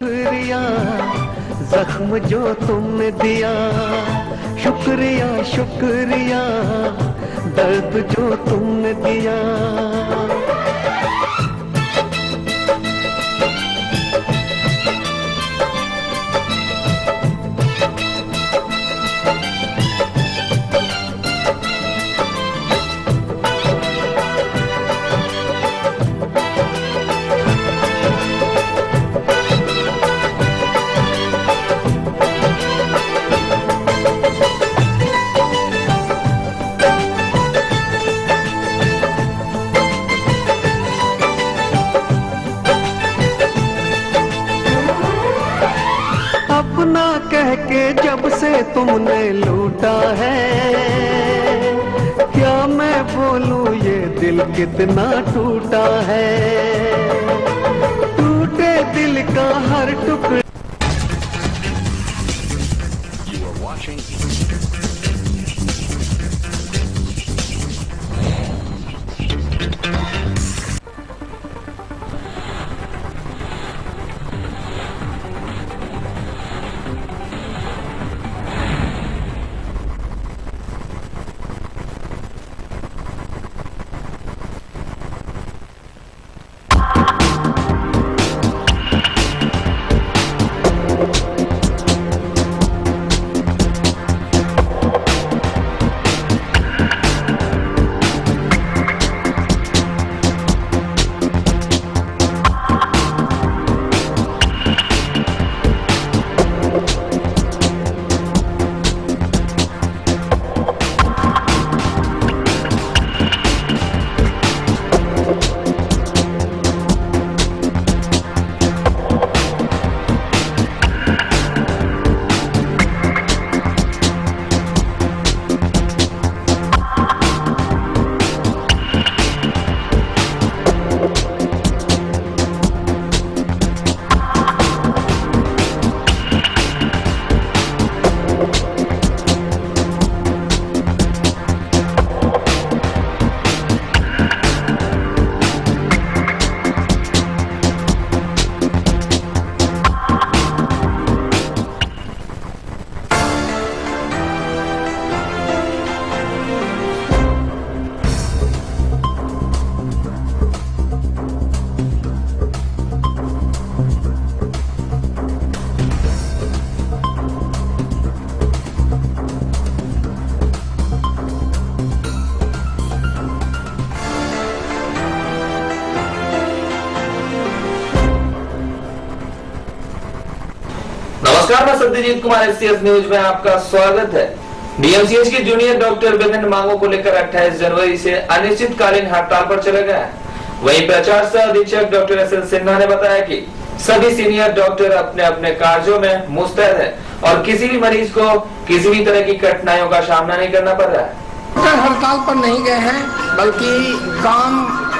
शुक्रिया जख्म जो तुमने दिया, शुक्रिया शुक्रिया दर्द जो तुमने दिया। अपना कह के जब से तुमने लूटा है, क्या मैं बोलूं ये दिल कितना टूटा है। टूटे दिल का हर टुकड़ा। नमस्कार, मैं सत्यजीत कुमार, एससीएस न्यूज में आपका स्वागत है। डीएमसीएच के जूनियर डॉक्टर विभिन्न मांगों को लेकर 28 जनवरी से अनिश्चितकालीन हड़ताल पर चले गए हैं। वहीं प्रचार सह अधीक्षक डॉक्टर एसएन सिन्हा ने बताया कि सभी सीनियर डॉक्टर अपने अपने कार्यों में मुस्तैद है और किसी भी मरीज को किसी भी तरह की कठिनाइयों का सामना नहीं करना पड़ रहा है। हड़ताल पर नहीं गए हैं, बल्कि काम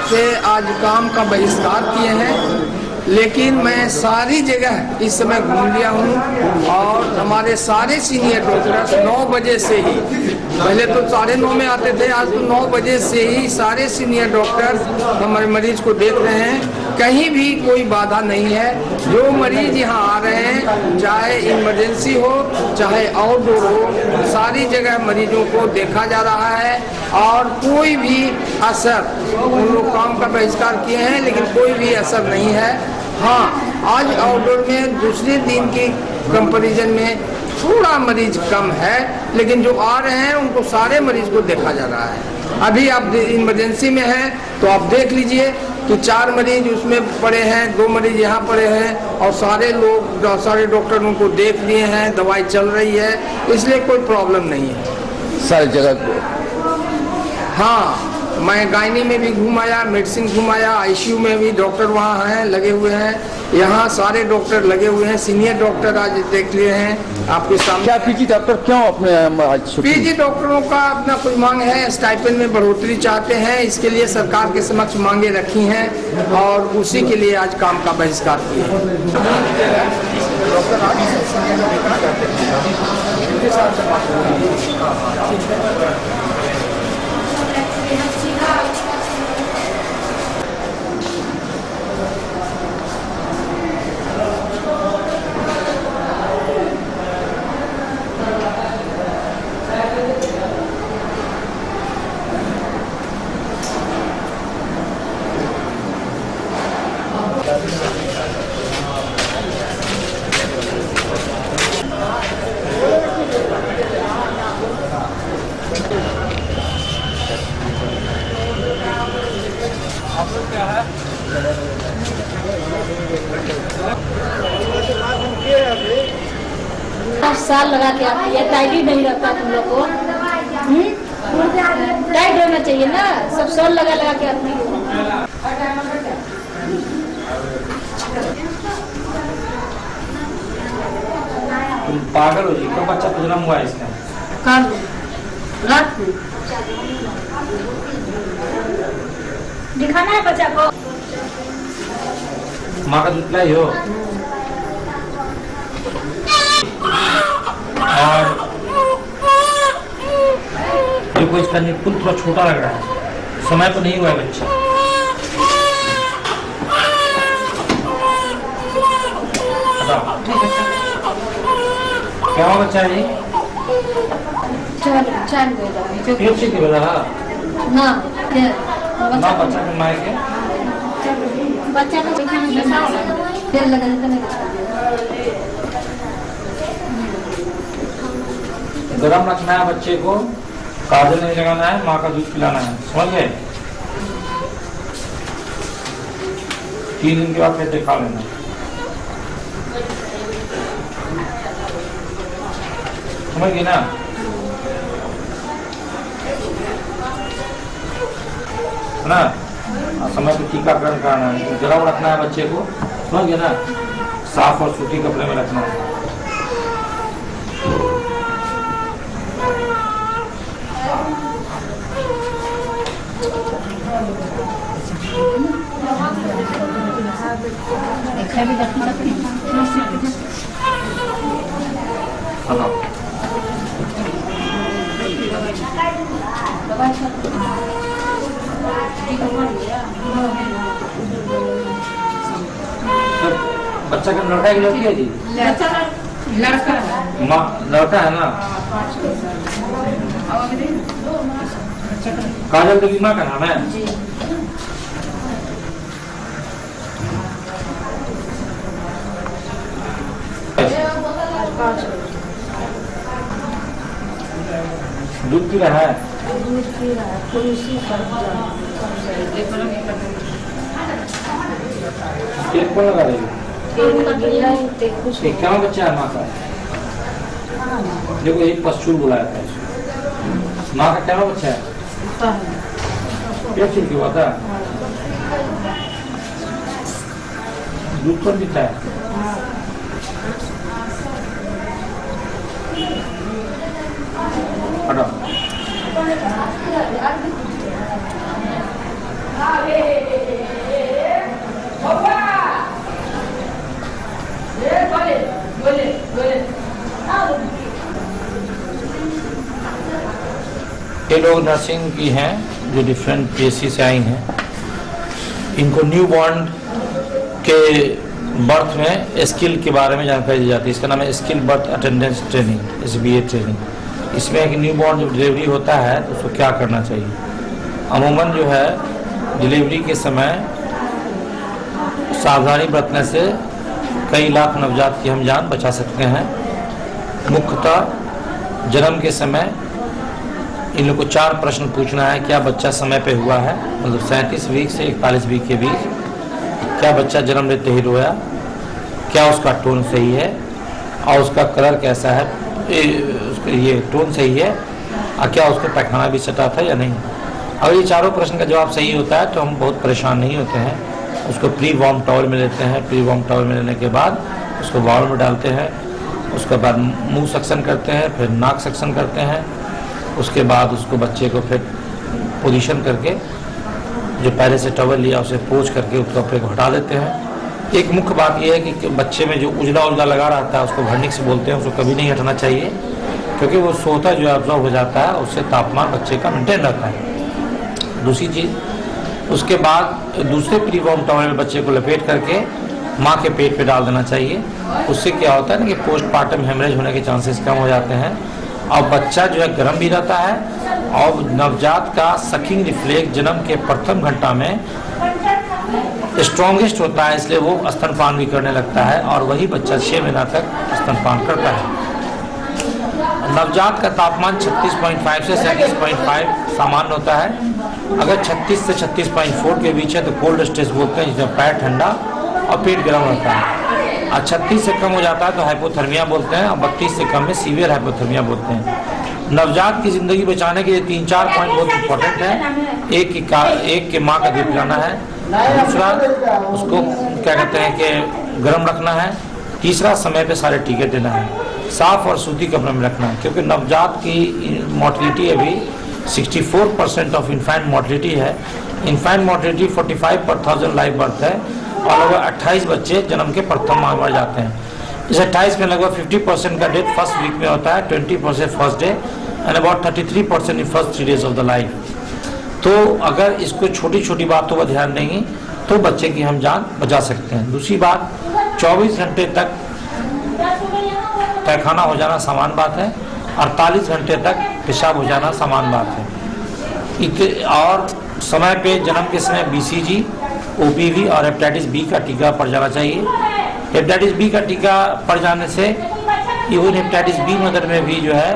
से आज काम का बहिष्कार किए हैं। लेकिन मैं सारी जगह इस समय घूम लिया हूँ और हमारे सारे सीनियर डॉक्टर्स 9 बजे से ही, पहले तो 9:30 में आते थे, आज तो 9 बजे से ही सारे सीनियर डॉक्टर्स हमारे मरीज को देख रहे हैं। कहीं भी कोई बाधा नहीं है। जो मरीज यहाँ आ रहे हैं, चाहे इमरजेंसी हो चाहे आउटडोर हो, सारी जगह मरीजों को देखा जा रहा है और कोई भी असर, उन लोग काम का बहिष्कार किए हैं लेकिन कोई भी असर नहीं है। हाँ, आज आउटडोर में दूसरे दिन की कंपैरिजन में थोड़ा मरीज कम है, लेकिन जो आ रहे हैं उनको सारे मरीज को देखा जा रहा है। अभी आप इमरजेंसी में हैं तो आप देख लीजिए कि 4 मरीज उसमें पड़े हैं, 2 मरीज यहाँ पड़े हैं और सारे लोग, सारे डॉक्टर उनको देख लिए हैं, दवाई चल रही है, इसलिए कोई प्रॉब्लम नहीं है सारी जगह। हाँ, मैं गायनी में भी घुमाया, मेडिसिन घुमाया, आईसीयू में भी डॉक्टर वहाँ हैं, लगे हुए हैं। यहाँ सारे डॉक्टर लगे हुए हैं, सीनियर डॉक्टर आज देख लिए हैं आपके सामने। क्या पीजी डॉक्टर क्यों अपने पीजी डॉक्टरों का अपना कोई मांग है, स्टाइपेंड में बढ़ोतरी चाहते हैं, इसके लिए सरकार के समक्ष मांगे रखी हैं और उसी के लिए आज काम का बहिष्कार किया है। साल लगा के आती है, टाइट ही नहीं रहता तुम लोग को। टाइट रहना चाहिए ना, सब साल लगा लगा के आती है। तुम पागल हो जी, कब बच्चा जन्म हुआ है इसका? कल रात को दिखाना है बच्चा को। माँ का दूध पिलाई हो? और देखो इसका निपुण थोड़ा छोटा लग रहा है, समय पर नहीं हुआ है बच्चा। बताओ क्या हुआ बच्चा है ये? पेट से क्यों रहा? ना माँ बच्चा के माए के बच्चा को तेल लगा देते नहीं। गरम रखना है बच्चे को, काजल नहीं लगाना है, माँ का दूध पिलाना है, समझ गए? 3 दिन के बाद फिर दिखा लेना। समझ गए ना? है ना? समय पे टीकाकरण कराना है, गरम रखना है बच्चे को, समझ गए ना? साफ और सूती कपड़े में रखना है। बच्चा का लड़का की लड़की है जी? लड़का माँ लड़का है ना? काजल देवी माँ का नाम है? दूध पी रहा है? टेप कौन लगा देगी? क्या बच्चा है माँ का? देखो एक पश्चूल बुलाया था इसको। माँ का क्या बच्चा है? पेट छिल क्यों आता? दूध कौन पीता है? हटाओ। ये लोग नर्सिंग की हैं जो डिफरेंट पीएससी से आई हैं। इनको न्यू बॉर्न के बर्थ में स्किल के बारे में जानकारी दी जाती है। इसका नाम है skill birth attendance training, SBA training. इसमें एक न्यू बॉर्न जब डिलीवरी होता है तो उसको क्या करना चाहिए। अमूमन जो है डिलीवरी के समय सावधानी बरतने से कई लाख नवजात की हम जान बचा सकते हैं। मुख्यतः जन्म के समय इन लोग को 4 प्रश्न पूछना है। क्या बच्चा समय पे हुआ है, मतलब 37 वीक से 41 वीक के बीच? क्या बच्चा जन्म लेते ही रोया? क्या उसका टोन सही है और उसका कलर कैसा है, ये टोन सही है, और क्या उसको पैखाना भी सटा था या नहीं? अगर ये चारों प्रश्न का जवाब सही होता है तो हम बहुत परेशान नहीं होते हैं। उसको प्री वार्म टॉवल में लेते हैं। प्री वार्म टॉवल में लेने के बाद उसको बाउल में डालते हैं। उसके बाद मुंह सक्शन करते हैं, फिर नाक सक्शन करते हैं। उसके बाद उसको बच्चे को फिर पोजीशन करके जो पहले से टॉवल लिया उसे पोंछ करके उस कपड़े को हटा देते हैं। एक मुख्य बात यह है कि बच्चे में जो उजला उजला लगा रहता है उसको वर्निक्स बोलते हैं, उसको कभी नहीं हटाना चाहिए क्योंकि वो सोता जो ऑब्जॉर्व हो जाता है, उससे तापमान बच्चे का मेंटेन रहता है। दूसरी चीज़, उसके बाद दूसरे प्री वार्म टॉवल में बच्चे को लपेट करके माँ के पेट पे डाल देना चाहिए। उससे क्या होता है ना कि पोस्टमार्टम हेमरेज होने के चांसेस कम हो जाते हैं और बच्चा जो है गर्म भी रहता है और नवजात का सकिंग रिफ्लेक्स जन्म के प्रथम घंटा में स्ट्रॉन्गेस्ट होता है, इसलिए वो स्तनपान भी करने लगता है और वही बच्चा 6 महीना तक स्तनपान करता है। नवजात का तापमान 36.5 से 37.5 सामान्य होता है। अगर 36 से 36.4 के बीच है तो कोल्ड स्टेज बोलते हैं, जिसमें पैर ठंडा और पेट गर्म रहता है। और 36 से कम हो जाता है तो हाइपोथर्मिया बोलते हैं, और 32 से कम में सीवियर हाइपोथर्मिया बोलते हैं। नवजात की ज़िंदगी बचाने के लिए 3-4 पॉइंट बहुत इंपॉर्टेंट है। एक के माँ का दूध पिलाना है, दूसरा उसको क्या कहते हैं कि गर्म रखना है, तीसरा समय पे सारे टीके देना है, साफ और सूती कपड़े में रखना है, क्योंकि नवजात की मोर्टलिटी अभी 64% ऑफ इन्फेंट मोर्टलिटी है। इन्फेंट मोर्टलिटी 45 पर 1000 लाइव बर्थ है, और लगभग 28 बच्चे जन्म के प्रथम माह मर जाते हैं। इस 28 में लगभग 50% का डेथ फर्स्ट वीक में होता है, 20% first day and about 33% in first 3 days of the life. तो अगर इसको छोटी छोटी बातों पर ध्यान देंगे तो बच्चे की हम जान बचा सकते हैं। दूसरी बात, 24 घंटे तक तहखाना हो जाना सामान्य बात है, 48 घंटे तक पेशाब हो जाना सामान्य बात है। और समय पे जन्म के समय BCG, OPV और हेपेटाइटिस बी का टीका पड़ जाना चाहिए। हेपेटाइटिस बी का टीका पड़ जाने से इवन हेपेटाइटिस बी मदर में भी जो है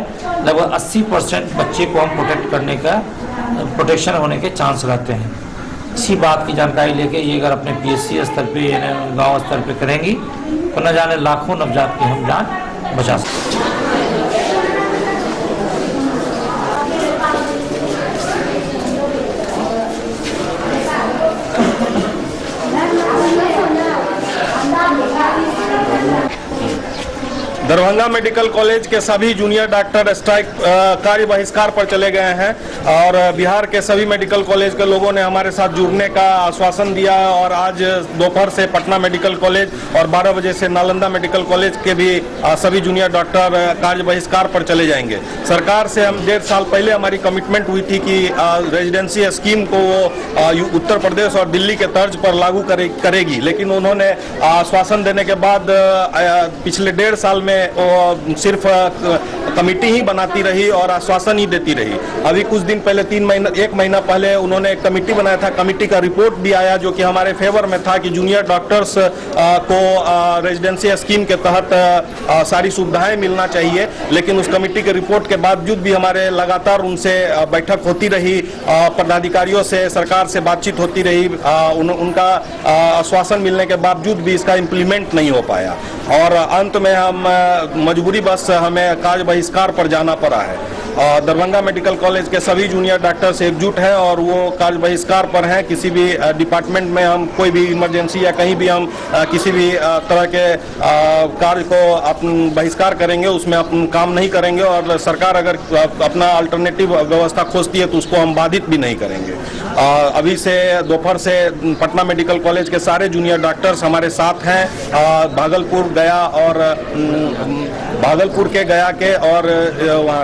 लगभग 80% बच्चे को हम प्रोटेक्शन होने के चांस रहते हैं। इसी बात की जानकारी लेके ये अगर अपने PSC स्तर पे गांव स्तर पे करेंगी तो न जाने लाखों नवजात की हम जान बचा सकते हैं। दरभंगा मेडिकल कॉलेज के सभी जूनियर डॉक्टर स्ट्राइक कार्य बहिष्कार पर चले गए हैं, और बिहार के सभी मेडिकल कॉलेज के लोगों ने हमारे साथ जुड़ने का आश्वासन दिया है। और आज दोपहर से पटना मेडिकल कॉलेज और 12 बजे से नालंदा मेडिकल कॉलेज के भी सभी जूनियर डॉक्टर कार्य बहिष्कार पर चले जाएंगे। सरकार से हम 1.5 साल पहले हमारी कमिटमेंट हुई थी कि रेजिडेंसी स्कीम को वो उत्तर प्रदेश और दिल्ली के तर्ज पर लागू करेगी, लेकिन उन्होंने आश्वासन देने के बाद पिछले 1.5 साल में वो सिर्फ कमेटी ही बनाती रही और आश्वासन ही देती रही। अभी कुछ दिन पहले 1 महीना पहले उन्होंने एक कमेटी बनाया था, कमेटी का रिपोर्ट भी आया जो कि हमारे फेवर में था कि जूनियर डॉक्टर्स को रेजिडेंसी स्कीम के तहत सारी सुविधाएं मिलना चाहिए। लेकिन उस कमेटी के रिपोर्ट के बावजूद भी हमारे लगातार उनसे बैठक होती रही, पदाधिकारियों से सरकार से बातचीत होती रही, उनका आश्वासन मिलने के बावजूद भी इसका इम्प्लीमेंट नहीं हो पाया, और अंत में हम मजबूरी बस हमें कार्य बहिष्कार पर जाना पड़ा है। दरभंगा मेडिकल कॉलेज के सभी जूनियर डॉक्टर्स एकजुट हैं और वो कार्य बहिष्कार पर हैं। किसी भी डिपार्टमेंट में हम कोई भी इमरजेंसी या कहीं भी हम किसी भी तरह के कार्य को अपन बहिष्कार करेंगे, उसमें अपन काम नहीं करेंगे, और सरकार अगर अपना अल्टरनेटिव व्यवस्था खोजती है तो उसको हम बाधित भी नहीं करेंगे। अभी से दोपहर से पटना मेडिकल कॉलेज के सारे जूनियर डॉक्टर्स हमारे साथ हैं। भागलपुर गया और भागलपुर के गया के और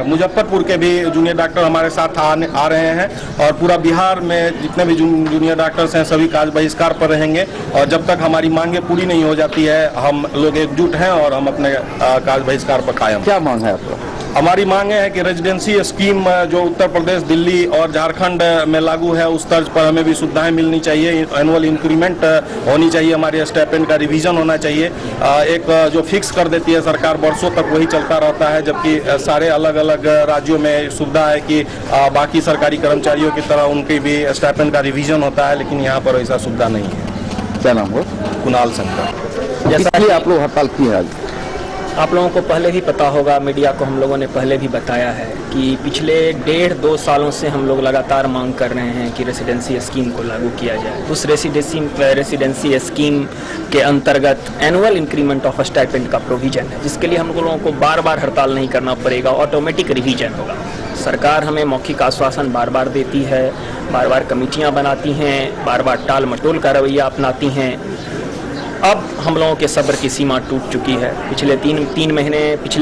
मुजफ्फरपुर के भी जूनियर डॉक्टर हमारे साथ आ रहे हैं, और पूरा बिहार में जितने भी जूनियर डॉक्टर्स हैं सभी कार्य बहिष्कार पर रहेंगे, और जब तक हमारी मांगे पूरी नहीं हो जाती है हम लोग एकजुट हैं और हम अपने कार्य बहिष्कार पर कायम। क्या मांग है आपका? हमारी मांग है कि रेजिडेंसी स्कीम जो उत्तर प्रदेश, दिल्ली और झारखंड में लागू है उस तर्ज पर हमें भी सुविधाएं मिलनी चाहिए। एनुअल इंक्रीमेंट होनी चाहिए, हमारे स्टाइपेंड का रिवीजन होना चाहिए। एक जो फिक्स कर देती है सरकार वर्षों तक वही चलता रहता है, जबकि सारे अलग अलग राज्यों में सुविधा है कि बाकी सरकारी कर्मचारियों की तरह उनकी भी स्टाइपेंड का रिवीजन होता है, लेकिन यहाँ पर ऐसा सुविधा नहीं है। क्या नाम हो? कुणाल शंकर। जैसा कि आप लोग हड़ताल की है आज, आप लोगों को पहले ही पता होगा, मीडिया को हम लोगों ने पहले भी बताया है कि पिछले 1.5-2 सालों से हम लोग लगातार मांग कर रहे हैं कि रेसिडेंसी स्कीम को लागू किया जाए। उस रेसिडेंसी स्कीम के अंतर्गत एनुअल इंक्रीमेंट ऑफ स्टाइपेंड का प्रोविजन है, जिसके लिए हम लोगों को बार बार हड़ताल नहीं करना पड़ेगा, ऑटोमेटिक रिवीजन होगा। सरकार हमें मौखिक आश्वासन बार बार देती है, बार बार कमेटियाँ बनाती हैं, बार बार टाल मटोल का रवैया अपनाती हैं। अब हम लोगों के सब्र की सीमा टूट चुकी है। पिछले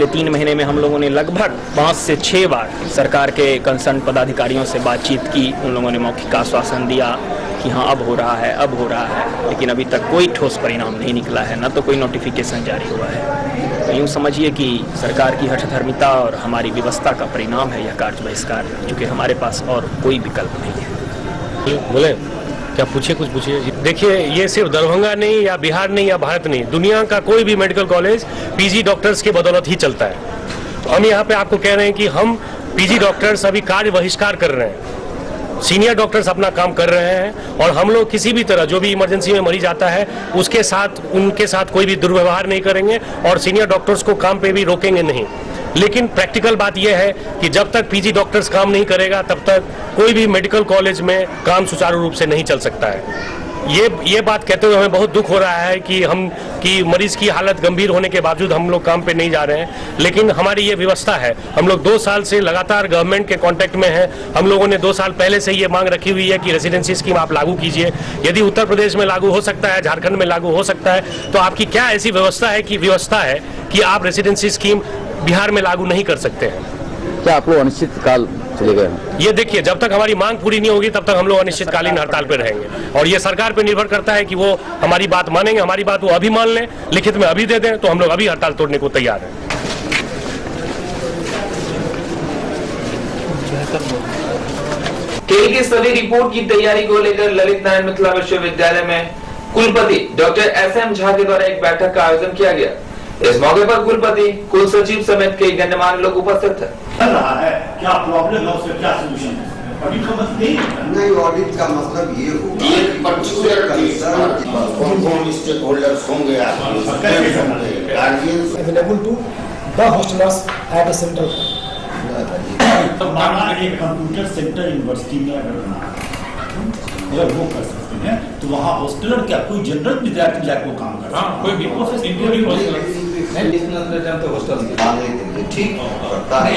तीन महीने में हम लोगों ने लगभग 5 से 6 बार सरकार के कंसर्न पदाधिकारियों से बातचीत की। उन लोगों ने मौखिक आश्वासन दिया कि हाँ अब हो रहा है, लेकिन अभी तक कोई ठोस परिणाम नहीं निकला है, न तो कोई नोटिफिकेशन जारी हुआ है। तो यूँ समझिए कि सरकार की हठधर्मिता और हमारी व्यवस्था का परिणाम है यह कार्य बहिष्कार, क्योंकि हमारे पास और कोई विकल्प नहीं है। बोले क्या पूछिए, कुछ पूछिए। देखिए, ये सिर्फ दरभंगा नहीं या बिहार नहीं या भारत नहीं, दुनिया का कोई भी मेडिकल कॉलेज पीजी डॉक्टर्स के बदौलत ही चलता है। तो हम यहाँ पे आपको कह रहे हैं कि हम पीजी डॉक्टर्स अभी कार्य बहिष्कार कर रहे हैं, सीनियर डॉक्टर्स अपना काम कर रहे हैं और हम लोग किसी भी तरह जो भी इमरजेंसी में मरीज आता है उनके साथ कोई भी दुर्व्यवहार नहीं करेंगे और सीनियर डॉक्टर्स को काम पे भी रोकेंगे नहीं। लेकिन प्रैक्टिकल बात यह है कि जब तक पीजी डॉक्टर्स काम नहीं करेगा तब तक कोई भी मेडिकल कॉलेज में काम सुचारू रूप से नहीं चल सकता है। ये बात कहते हुए हमें बहुत दुख हो रहा है कि मरीज की हालत गंभीर होने के बावजूद हम लोग काम पे नहीं जा रहे हैं, लेकिन हमारी ये व्यवस्था है। हम लोग 2 साल से लगातार गवर्नमेंट के कांटेक्ट में हैं। हम लोगों ने 2 साल पहले से ये मांग रखी हुई है कि रेजिडेंसी स्कीम आप लागू कीजिए। यदि उत्तर प्रदेश में लागू हो सकता है, झारखंड में लागू हो सकता है, तो आपकी क्या ऐसी व्यवस्था है कि आप रेजिडेंसी स्कीम बिहार में लागू नहीं कर सकते हैं? क्या आप लोग अनिश्चित काल चले गए हैं? ये देखिए, जब तक हमारी मांग पूरी नहीं होगी तब तक हम लोग अनिश्चितकालीन हड़ताल पर रहेंगे और ये सरकार पे निर्भर करता है कि वो हमारी बात मानेंगे। हमारी बात वो अभी मान लें, लिखित में अभी दे दें, तो हम लोग अभी हड़ताल तोड़ने को तैयार हैं। खेल की सभी रिपोर्ट की तैयारी को लेकर ललित नारायण मिथिला विश्वविद्यालय में कुलपति डॉक्टर एसएम झा के द्वारा एक बैठक का आयोजन किया गया। इस मौके पर कुलपति, कुल सचिव समेत कई गण्यमान्य लोग उपस्थित थे। रहा है क्या प्रॉब्लम है, उसका क्या सलूशन है? ऑडिट का मतलब नहीं, ऑडिट का मतलब ये होगा एक पर्टिकुलर कौन स्टेक होल्डर्स होंगे, guardians available to the hostellers at the centre. तो माना एक कंप्यूटर सेंटर यूनिवर्सिटी में अगर वो कर सकते हैं तो वहाँ हॉस्टलर क्या कोई जनरल विद्यार्थी जाकर वो काम कर कोई भी प्रोफेसर इंक्लूडिंग ठीक करता है,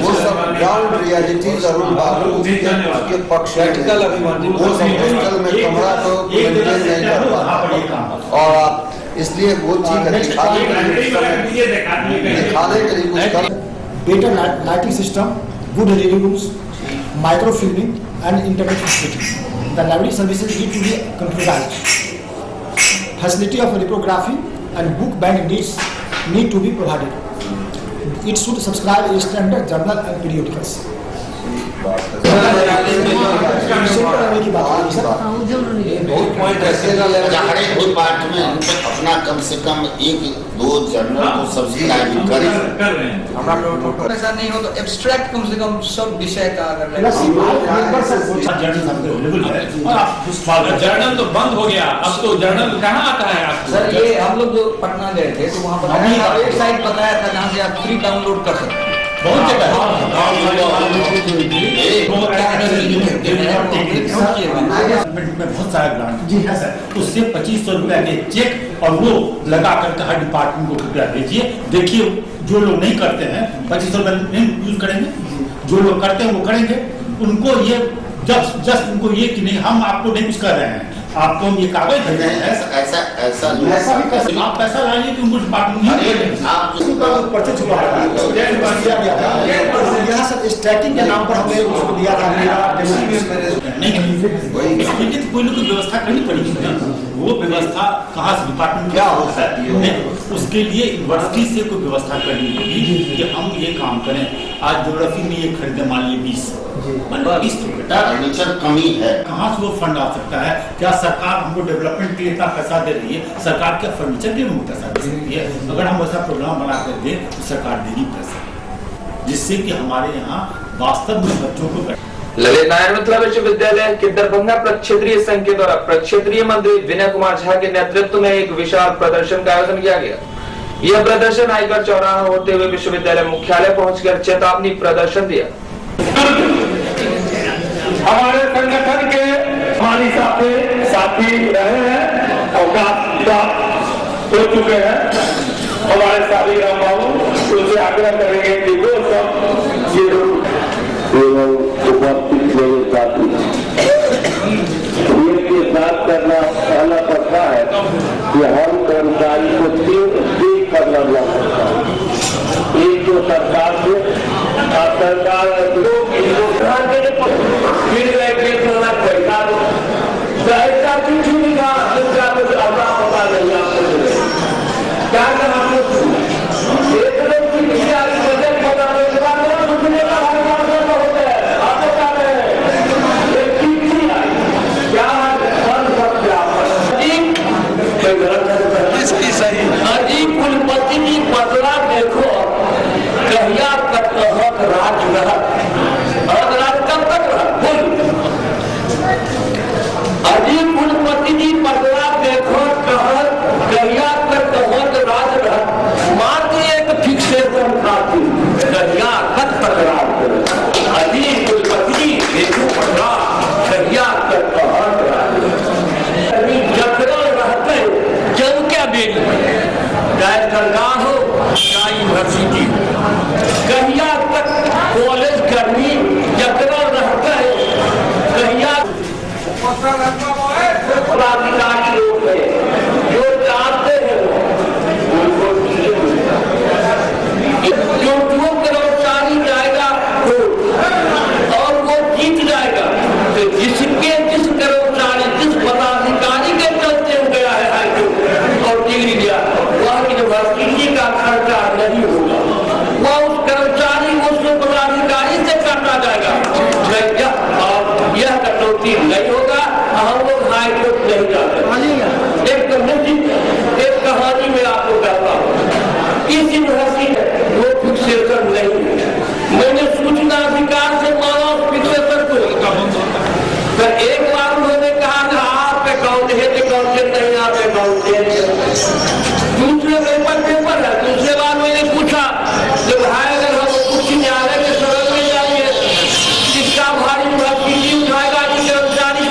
वो सब ग्राउंड रियलिटी जरूर बावजूद उसके पक्ष प्रैक्टिकल वो सब हॉस्टल में कमरा तो मेंटेन नहीं कर पाता और आप इसलिए वो ठीक है दिखाने के लिए कुछ कर। Better lighting system, good reading rooms, micro filming and internet facilities. The library services need to be computerized. Facility of reprography and book bank need to be provided. It should subscribe a standard journal and periodicals. अपना कम से कम 1-2 journal को subscribe करें। ऐसा नहीं हो तो abstract कम से कम सब विषय का अगर जर्नल तो बंद हो गया, अब तो जर्नल कहाँ आता है आपको? सर ये हम लोग जो पटना गए थे तो वहाँ पर एक साइट बताया था जहाँ से आप फ्री डाउनलोड कर सकते हैं। बहुत जगह में बहुत सारा ग्रांट जी है सर, उससे 2500 रुपया के चेक और वो लगा करके हर डिपार्टमेंट को रुपया भेजिए। देखिए जो लोग नहीं करते हैं 2500 रुपया नहीं यूज करेंगे, जो लोग करते हैं वो करेंगे। उनको ये जस्ट उनको ये कि नहीं हम आपको नहीं कुछ कर रहे हैं, आपको हम ये कागज भेज रहे हैं, ऐसा भी कर सकते। आप पैसा लाइए कि उनको डिपार्टमेंट पर्चे छुपा यहाँ सर स्टैकिंग के नाम पर हमने उसको दिया था नहीं, कोई लोग व्यवस्था करनी पड़ेगी ना। वो व्यवस्था कहाँ से डिपार्टमेंट क्या हो सकती है, उसके लिए यूनिवर्सिटी से कोई व्यवस्था करनी होगी कि हम ये काम करें। आज ज्योग्राफी में ये खरीदे मान लीजिए 20 फर्नीचर कमी है, कहाँ से वो फंड आ सकता है? क्या सरकार हमको डेवलपमेंट के लिए इतना पैसा दे रही है? सरकार क्या फर्नीचर के लिए पैसा दे रही है? अगर हम ऐसा प्रोग्राम बना कर दे तो सरकार देगी पैसा, जिससे कि हमारे यहाँ वास्तव में बच्चों को। ललित नारायण मिथिला विश्वविद्यालय के दरभंगा प्रक्षेत्रीय संघ के द्वारा प्रक्षेत्रीय मंत्री विनय कुमार झा के नेतृत्व में एक विशाल प्रदर्शन का आयोजन किया गया। यह प्रदर्शन आयकर चौराहा होते हुए विश्वविद्यालय मुख्यालय पहुंचकर चेतावनी प्रदर्शन दिया। हमारे संगठन के हमारी साथी रहे हैं और हो चुके हैं हमारे साथी राम बाबू, उनसे आग्रह करेंगे कि वो सब ये लोग उपस्थित लोग साथी के साथ करना पहला पड़ता है कि हम कर्मचारी को देख कर लड़ना पड़ता है। एक तो सरकार से सरकार क्या करना कुलपति की बदला देखो कहिया तक राज रहा चाहे सरकार हो चाहे यूनिवर्सिटी हो, कहिया तक कॉलेज कर्मी जकड़ा रहता है, कहिया पदाधिकारी लोग हैं जो चाहते हैं उनको जो कर्मचारी जाएगा और वो जीत जाएगा, तो जिस कर्मचारी जिस पदाधिकारी के चलते गया है हाईकोर्ट और डिग्री दिया, वह यूनिवर्सिटी का खर्चा नहीं होगा, वह उस कर्मचारी उस पदाधिकारी से काटा जाएगा। यह कटौती नहीं होगा, हम लोग हाईकोर्ट नहीं जाते। एक कहानी में आपको कहता हूँ, इस यूनिवर्सिटी में वो फिक्सेशन नहीं है, मैंने सूचना अधिकार से माना उस फिक्सेशन को, तो एक बार उन्होंने कहा कि आप अकाउंट है नहीं, आप अकाउंट दूसरे पेपर है, दूसरे बार मैंने पूछा जब भाई अगर हम उच्च न्यायालय के शरण में जाएंगे जिसका भारी यूनिवर्सिटी उठाएगा कि कर्मचारी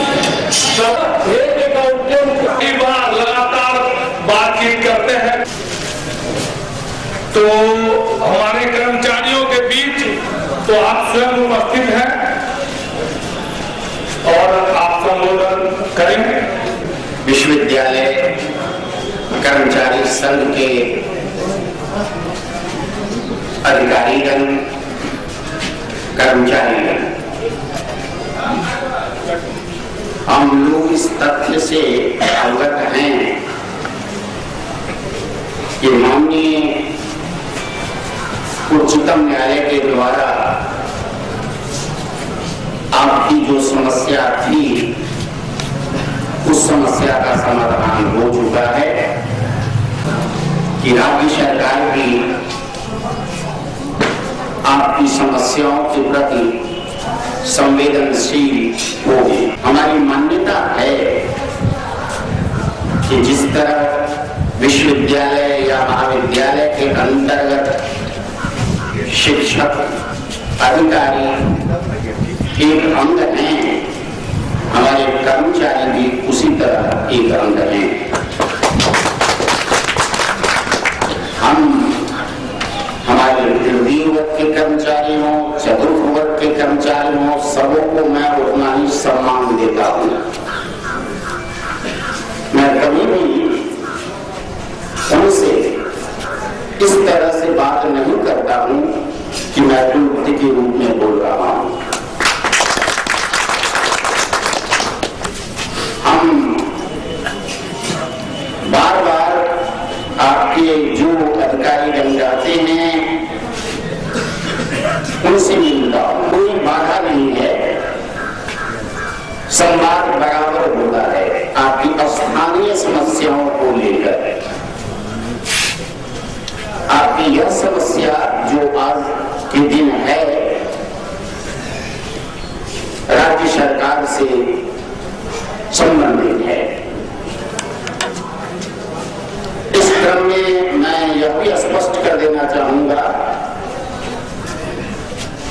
सब एक अकाउंटेंट की बार लगातार बातचीत करते हैं, तो हमारे कर्मचारियों के बीच तो आप स्वयं उपस्थित हैं और आप संबोधन करेंगे। विश्वविद्यालय कर्मचारी संघ के अधिकारीगण, कर्मचारीगण, हम लोग इस तथ्य से अवगत हैं कि माननीय उच्चतम न्यायालय के द्वारा आपकी जो समस्या थी उस समस्या का समाधान हो चुका है कि राज्य सरकार भी आपकी समस्याओं के प्रति संवेदनशील होगी। हमारी मान्यता है कि जिस तरह विश्वविद्यालय या महाविद्यालय के अंतर्गत शिक्षक अधिकारी एक अंग हैं, हमारे कर्मचारी भी उसी तरह एक अंग हैं। हम हमारे तृतीय वर्ग के कर्मचारी हों, चतुर्थ वर्ग के कर्मचारी हों, सबों को मैं उतना ही सम्मान देता हूं। मैं कभी भी उनसे इस तरह से बात नहीं करता हूं कि मैं व्यक्ति के रूप में बोल रहा हूं। हम बार बार आपके जो अधिकारी बन जाते हैं उनसे मिलता हूं, कोई बाधा नहीं है, संवाद बराबर होता है आपकी स्थानीय समस्याओं को लेकर। आपकी यह समस्या जो आज के दिन है राज्य सरकार से संबंधित है। इस क्रम में मैं यह भी स्पष्ट कर देना चाहूंगा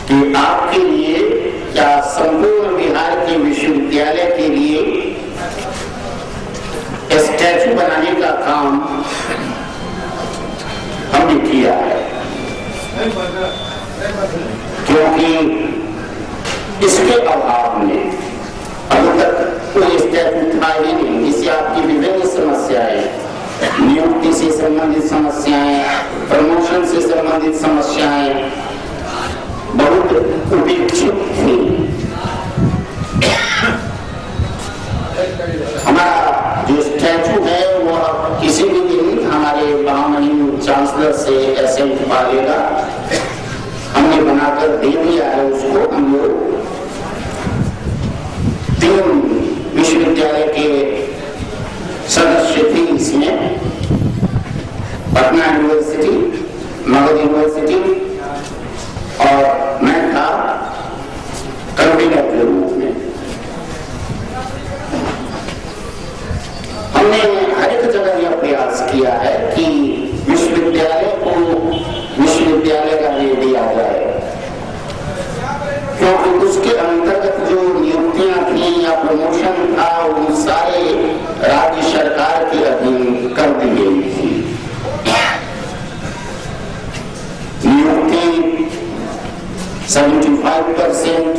कि आपके लिए या संपूर्ण बिहार के विश्वविद्यालय के लिए स्टैचू बनाने का काम हमने किया है, क्योंकि इसके अभाव में अभी तक कोई स्टैचू था ही नहीं। इससे आपकी विभिन्न समस्याएं, नियुक्ति से संबंधित समस्याएं, प्रमोशन से संबंधित समस्याएं बहुत उपेक्षित थी। हमारा जो स्टैचू है वह किसी भी दिन हमारे महामहिम चांसलर से एसेंट पालेगा, हमने बनाकर दे दिया है उसको। हम लोग 3 विश्वविद्यालय के सदस्य थे इसमें, पटना यूनिवर्सिटी, मगध यूनिवर्सिटी और मैं था कन्वीनर के रूप में। हमने हर एक जगह यह प्रयास किया है कि विश्वविद्यालय को विश्वविद्यालय का दे दिया जाए, क्योंकि उसके अंतर्गत जो नियुक्तियां थी या प्रमोशन था उन सारे राज्य सरकार के अधीन कर दी गई थी। 75%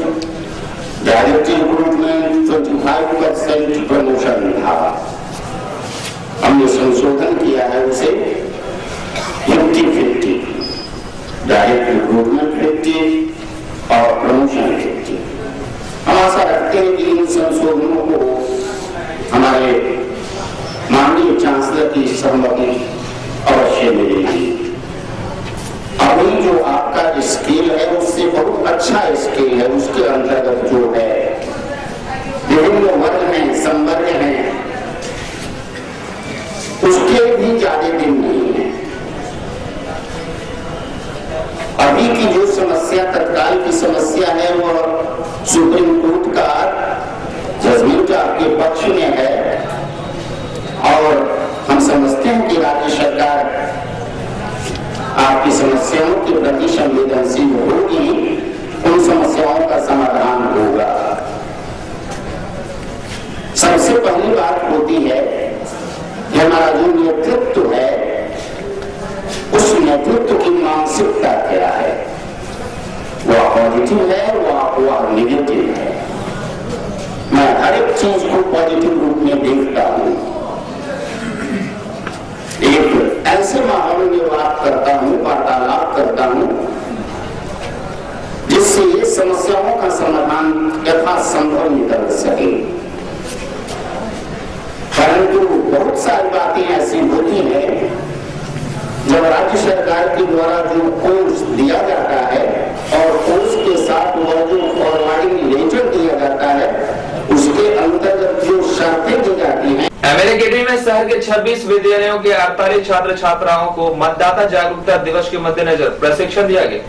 डायरेक्ट रिक्रूटमेंट, 25% प्रमोशन था। हमने संशोधन किया है उसे 50-50, डायरेक्ट रिक्रूटमेंट 50 और प्रमोशन 50। हम आशा रखते हैं कि इन संशोधनों को हमारे माननीय चांसलर की सहमति अवश्य मिलेगी। अभी जो आपका स्केल है उससे बहुत अच्छा स्केल है, उसके अंतर्गत जो है विभिन्न वर्ग हैं, संवर्ग हैं, उसके भी ज्यादा दिन नहीं है। अभी की जो समस्या, तत्काल की समस्या है, वो सुप्रीम कोर्ट का जजमेंट आपके पक्ष में है और हम समझते हैं कि राज्य सरकार आपकी समस्याओं के प्रति संवेदनशील होगी, उन समस्याओं का समाधान होगा। सबसे पहली बात होती है कि हमारा जो नेतृत्व है उस नेतृत्व की मानसिकता क्या है, वह पॉजिटिव है, वह निगेटिव है। मैं हर एक चीज को पॉजिटिव रूप में देखता हूं। एक ऐसे माहौल में बात करता हूं, वार्तालाप करता हूं जिससे समस्याओं का समाधान यथासंभव निकल सके। परंतु बहुत सारी बातें ऐसी होती हैं जब राज्य सरकार के द्वारा जो कोर्स दिया जाता है और कोर्स के साथ वह जो फॉरवर्डिंग लेटर दिया जाता है उसके अंतर्गत जो शर्तें दी जाती हैं। अमेरिकेटी में शहर के 26 विद्यालयों के 48 छात्र छात्राओं को मतदाता जागरूकता दिवस के मद्देनजर प्रशिक्षण दिया गया।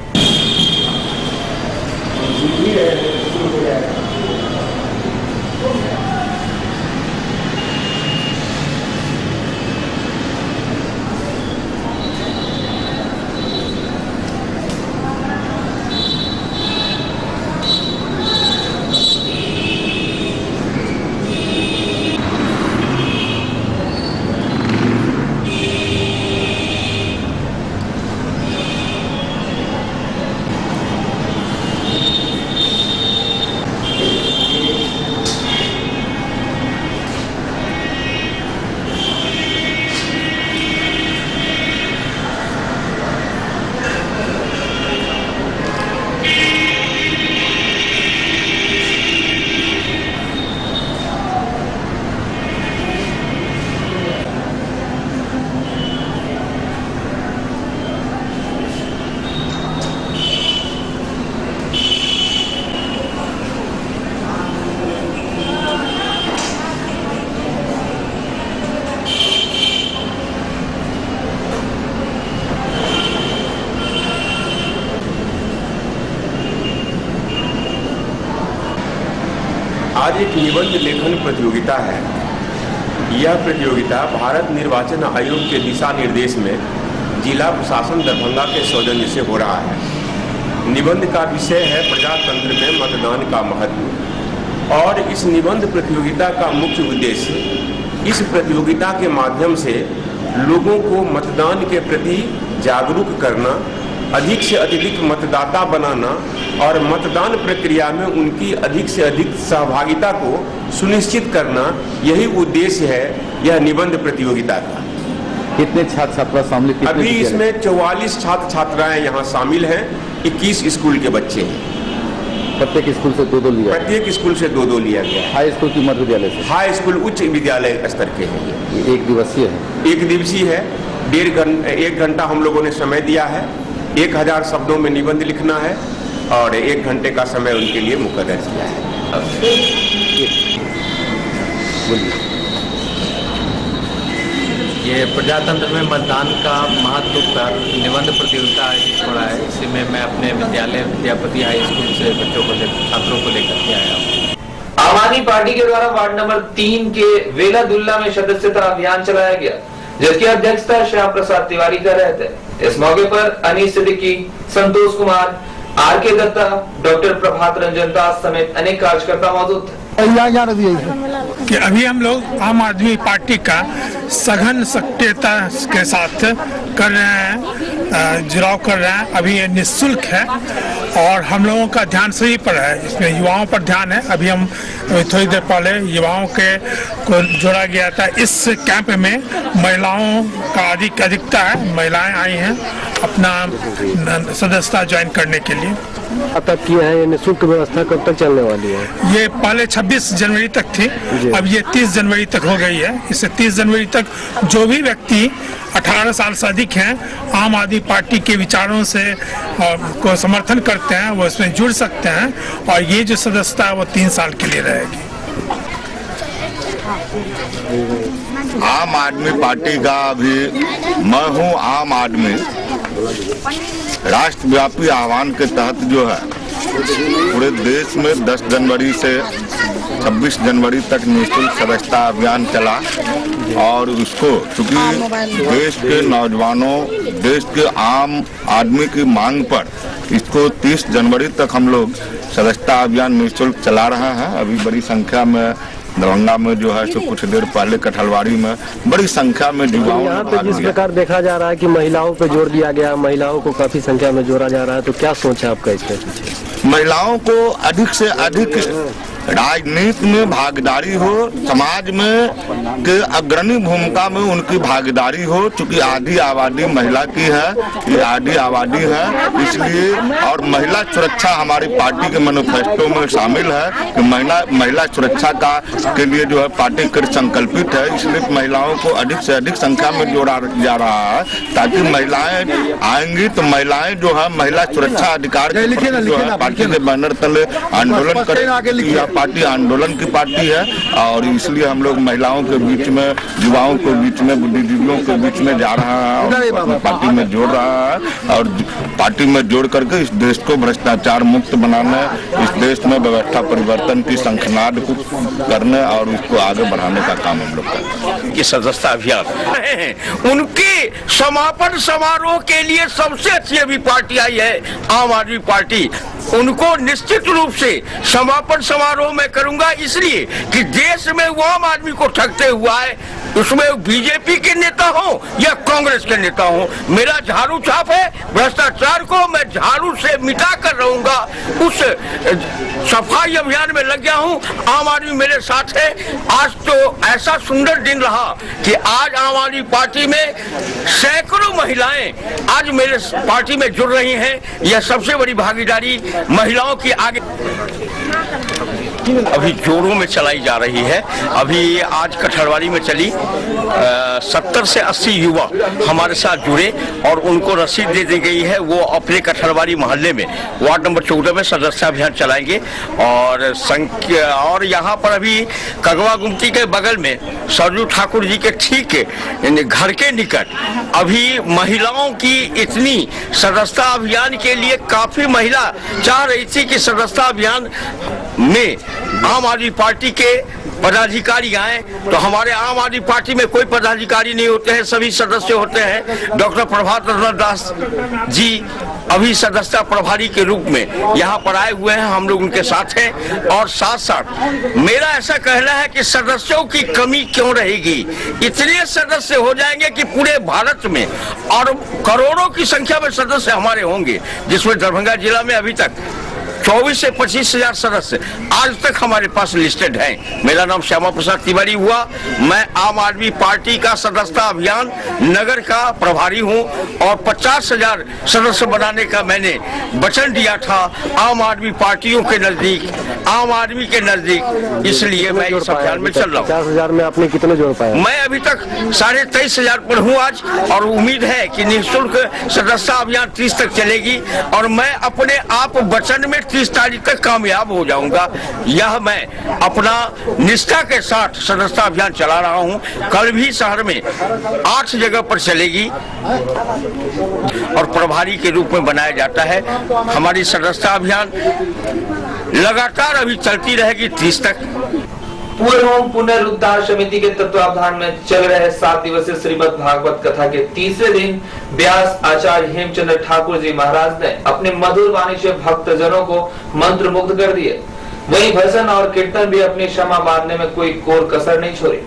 आज एक निबंध लेखन प्रतियोगिता है। यह प्रतियोगिता भारत निर्वाचन आयोग के दिशा निर्देश में जिला प्रशासन दरभंगा के सौजन्य से हो रहा है। निबंध का विषय है प्रजातंत्र में मतदान का महत्व। और इस निबंध प्रतियोगिता का मुख्य उद्देश्य इस प्रतियोगिता के माध्यम से लोगों को मतदान के प्रति जागरूक करना, अधिक से अधिक मतदाता बनाना और मतदान प्रक्रिया में उनकी अधिक से अधिक सहभागिता को सुनिश्चित करना, यही उद्देश्य है यह निबंध प्रतियोगिता का। कितने छात्र छात्रा शामिल? अभी इसमें 44 छात्र छात्राएं यहाँ शामिल हैं। 21 स्कूल के बच्चे हैं। प्रत्येक स्कूल से 2-2 लिया? प्रत्येक स्कूल से 2-2 लिया गया। हाई स्कूल की मध्य विद्यालय से? हाई स्कूल उच्च विद्यालय स्तर के हैं। एक दिवसीय है? एक दिवसीय है। 1 घंटा हम लोगों ने समय दिया है। 1000 शब्दों में निबंध लिखना है और 1 घंटे का समय उनके लिए मुकर्रर किया है। ये प्रजातंत्र में मतदान का महत्व पर निबंध प्रतियोगिता आयोजित हो रहा है। इसी में मैं अपने विद्यालय विद्यापति हाई स्कूल से बच्चों को छात्रों को लेकर के आया हूँ। आम आदमी पार्टी के द्वारा वार्ड नंबर 3 के वेला दुल्ला में सदस्यता अभियान चलाया गया, जिसकी अध्यक्षता श्याम प्रसाद तिवारी कर रहे थे। इस मौके पर अनीस सिद्दीकी, संतोष कुमार, आर.के. दत्ता, डॉक्टर प्रभात रंजन दास समेत अनेक कार्यकर्ता मौजूद थे। कि अभी हम लोग आम आदमी पार्टी का सघन सक्रियता के साथ कर रहे हैं जुड़ाव कर रहे हैं। अभी ये निःशुल्क है और हम लोगों का ध्यान सही पर है, इसमें युवाओं पर ध्यान है। अभी हम थोड़ी देर पहले युवाओं को जोड़ा गया था। इस कैंप में महिलाओं का अधिकता है, महिलाएं आई हैं अपना सदस्यता ज्वाइन करने के लिए। तब किए हैं ये निःशुल्क व्यवस्था कब तक चलने वाली है? ये पहले 26 जनवरी तक थी, अब ये 30 जनवरी तक हो गई है। इससे 30 जनवरी तक जो भी व्यक्ति 18 साल से अधिक हैं, आम आदमी पार्टी के विचारों से को समर्थन करते हैं, वो इसमें जुड़ सकते हैं और ये जो सदस्यता है वो 3 साल के लिए रहेगी। आम आदमी पार्टी का अभी मैं हूँ आम आदमी राष्ट्रव्यापी आह्वान के तहत जो है पूरे देश में 10 जनवरी से 26 जनवरी तक निःशुल्क सदस्यता अभियान चला और उसको चूंकि देश के नौजवानों, देश के आम आदमी की मांग पर इसको 30 जनवरी तक हम लोग सदस्यता अभियान निःशुल्क चला रहे हैं। अभी बड़ी संख्या में दरभंगा में जो है सो कुछ देर पहले कठलवाड़ी में बड़ी संख्या में युवाओं यहाँ पे जिस प्रकार देखा जा रहा है कि महिलाओं पे जोर दिया गया, महिलाओं को काफी संख्या में जोड़ा जा रहा है, तो क्या सोच है आपका इसके पीछे? महिलाओं को अधिक से अधिक राजनीति में भागीदारी हो, समाज में के अग्रणी भूमिका में उनकी भागीदारी हो। चूंकि आधी आबादी महिला की है, ये आधी आबादी है, इसलिए और महिला सुरक्षा हमारी पार्टी के मैनिफेस्टो में शामिल है कि महिला सुरक्षा के लिए जो है पार्टी कृत संकल्पित है। इसलिए महिलाओं को अधिक से अधिक संख्या में जोड़ा जा रहा है ताकि महिलाएं आएंगी तो महिलाएं जो है महिला सुरक्षा अधिकार जो है पार्टी के बैनर तले आंदोलन करें। पार्टी आंदोलन की पार्टी है और इसलिए हम लोग महिलाओं के बीच में, युवाओं के बीच में, बुद्धिजीवियों के बीच में जा रहा है और पार्टी में जोड़ रहा है और पार्टी में जोड़ करके इस देश को भ्रष्टाचार मुक्त बनाने, इस देश में व्यवस्था परिवर्तन की शंखनाद को करने और उसको आगे बढ़ाने का काम हम लोग करते हैं। सदस्यता अभियान उनके समापन समारोह के लिए सबसे अच्छी अभी पार्टी आई है आम आदमी पार्टी। उनको निश्चित रूप से समापन समारोह में करूंगा, इसलिए कि देश में वो आम आदमी को ठगते हुआ है, उसमें बीजेपी के नेता हो या कांग्रेस के नेता हो, मेरा झाड़ू छाप है। भ्रष्टाचार को मैं झाड़ू से मिटा कर रहूंगा, उस सफाई अभियान में लग गया हूं। आम आदमी मेरे साथ है। आज तो ऐसा सुंदर दिन रहा कि आज आम आदमी पार्टी में सैकड़ों महिलाएं आज मेरे पार्टी में जुड़ रही हैं। यह सबसे बड़ी भागीदारी महिलाओं की आगे अभी जोरों में चलाई जा रही है। अभी आज कठलवाड़ी में चली 70 से 80 युवा हमारे साथ जुड़े और उनको रसीद दे दी गई है। वो अपने कठलवाड़ी मोहल्ले में वार्ड नंबर 14 में सदस्यता अभियान चलाएंगे और यहाँ पर अभी कगवा गुमती के बगल में सरजू ठाकुर जी के ठीक घर के निकट अभी महिलाओं की इतनी सदस्यता अभियान के लिए काफी महिला चाह रही थी कि सदस्यता अभियान में आम आदमी पार्टी के पदाधिकारी आए, तो हमारे आम आदमी पार्टी में कोई पदाधिकारी नहीं होते हैं, सभी सदस्य होते हैं। डॉक्टर प्रभात रतन दास जी अभी सदस्यता प्रभारी के रूप में यहाँ पर आए हुए हैं, हम लोग उनके साथ हैं। और साथ साथ मेरा ऐसा कहना है कि सदस्यों की कमी क्यों रहेगी, इतने सदस्य हो जाएंगे कि पूरे भारत में और करोड़ों की संख्या में सदस्य हमारे होंगे, जिसमें दरभंगा जिला में अभी तक 24 से 25 हजार सदस्य आज तक हमारे पास लिस्टेड हैं। मेरा नाम श्यामा प्रसाद तिवारी हुआ। मैं आम आदमी पार्टी का सदस्यता अभियान नगर का प्रभारी हूं और 50,000 सदस्य बनाने का मैंने वचन दिया था आम आदमी पार्टियों के नजदीक, आम आदमी के नजदीक, इसलिए मैं इस अभियान में चल रहा हूँ। 50,000 में आपने कितने जोड़ पाया? मैं अभी तक 23,500 पर हूँ आज और उम्मीद है कि निःशुल्क सदस्यता अभियान 30 तक चलेगी और मैं अपने आप वचन में 30 तारीख तक कामयाब हो जाऊंगा। यह मैं अपना निष्ठा के साथ सदस्यता अभियान चला रहा हूं। कल भी शहर में 8 जगह पर चलेगी और प्रभारी के रूप में बनाया जाता है। हमारी सदस्यता अभियान लगातार अभी चलती रहेगी 30 तक। पूर्व पुनरुद्धार समिति के तत्वावधान में चल रहे 7 दिवसीय श्रीमद् भागवत कथा के तीसरे दिन व्यास आचार्य हेमचंद्र ठाकुर जी महाराज ने अपने मधुर वाणी से भक्तजनों को मंत्र मुग्ध कर दिए। वहीं भजन और कीर्तन भी अपनी क्षमा मारने में कोई कोर कसर नहीं छोड़ी।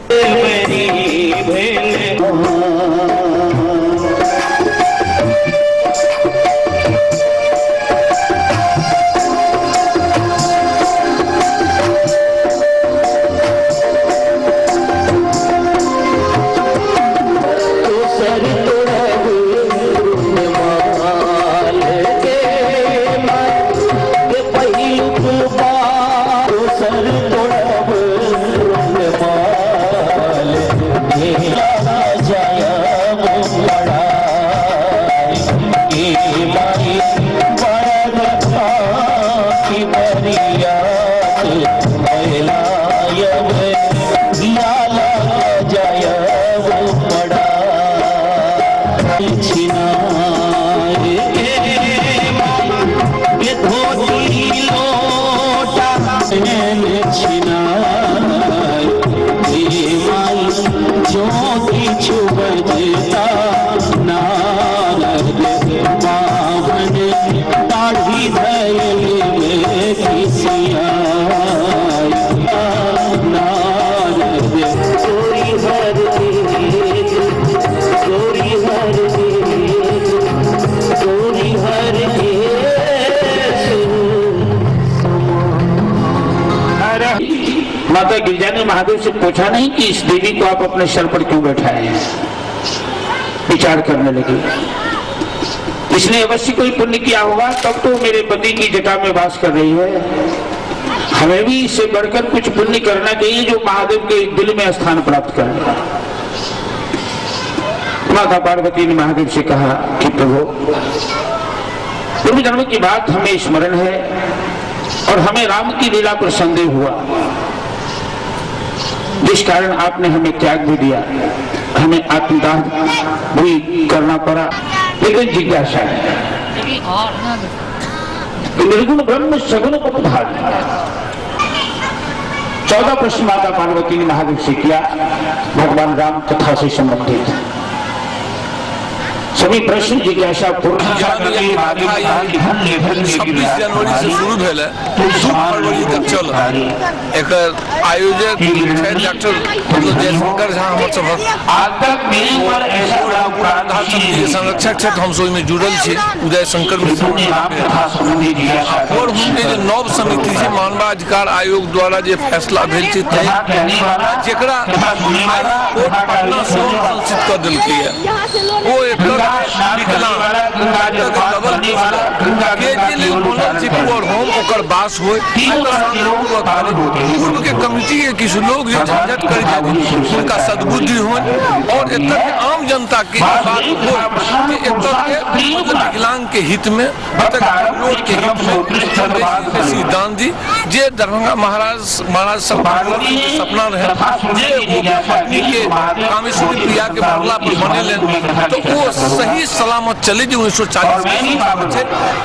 माता गिरजा ने महादेव से पूछा नहीं कि इस देवी को आप अपने सर पर क्यों बैठाए हैं। विचार करने लगे, इसने अवश्य कोई पुण्य किया होगा, तब तो मेरे पति की जटा में वास कर रही है। हमें भी इससे बढ़कर कुछ पुण्य करना चाहिए जो महादेव के दिल में स्थान प्राप्त कर ले। माता पार्वती ने महादेव से कहा कि प्रभु, पूर्व जन्म की बात हमें स्मरण है और हमें राम की लीला पर संदेह हुआ, जिस कारण आपने हमें त्याग भी दिया, हमें आत्मदाह भी करना पड़ा। लेकिन जिज्ञासा है, निर्गुण ब्रह्म सगुण उपधार। 14 प्रश्न माता पार्वती ने महादेव से किया, भगवान राम कथा से संबंधित सभी प्रश्न जिज्ञासा पूर्ण। 26 जनवरी से शुरू भेल 2 फरवरी तक चल। एक आयोजक डॉक्टर जयशंकर झा हमर सभक संरक्षक छथि, हम सब में जुड़ल छी। उदय शंकर मिश्र और हुनके जे नव समिति छै मानवाधिकार आयोग द्वारा जे फैसला भेल छै जेकरा पटना से संचित कऽ देलकै है, ओ एकर बास हो पूर्व के कमिटी के किछु लोग जो झंझट कर उनका सद्बुद्धि हो और आम जनता के विकलांग के हित में विरोध के हित में सिद्धांत दी जे दरभंगा महाराज सपना रहे पत्नी के कामेश्वरी प्रिया के मामला पर बने तो वो सही सलामत चले जो 1940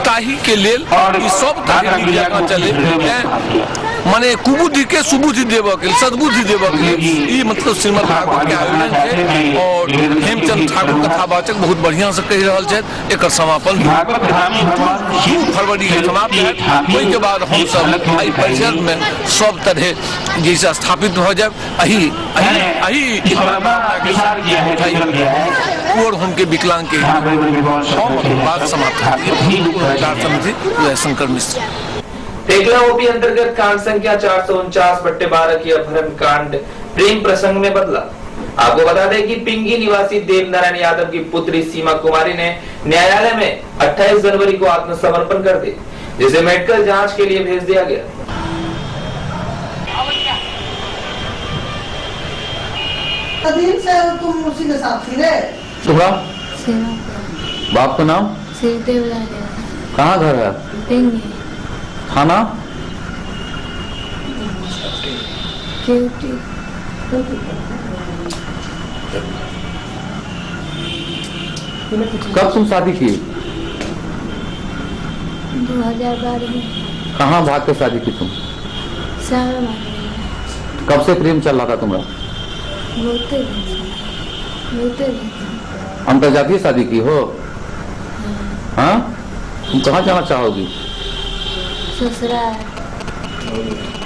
ताही के लेल सब चले माने कुबुद्धि के सुबुद्धि देव के सद्बुद्धि देव के लिए मतलब श्रीमद भागवत के आयोजन है और हेमचंद ठाकुर कथावाचक बहुत बढ़िया से कह रहा है। एक समापन 2 फरवरी के समाप्त है। ओहि के बाद हम सब आई परिषद में सब तरह जैसे स्थापित हो जाए और उनके विकलांग के बात समाप्त समिति शंकर मिश्र। टेकला ओपी अंतर्गत कांड संख्या 449/12 की अपहरण कांड प्रेम प्रसंग में बदला। आपको बता दें कि पिंगी निवासी देवनारायण यादव की पुत्री सीमा कुमारी ने न्यायालय में 28 जनवरी को आत्मसमर्पण कर दी, जिसे मेडिकल जांच के लिए भेज दिया गया। से तुम उसी के साथ थी रे? तुम्हारा बाप का नाम? कहाँ घर है? थाना? कब तुम शादी की? 2012 में। कहाँ भाग के शादी की तुम? कब से प्रेम चल रहा था तुम्हारा? अंतर्जातीय शादी की हो? हाँ? तुम कहाँ जाना चाहोगी? ससुराल।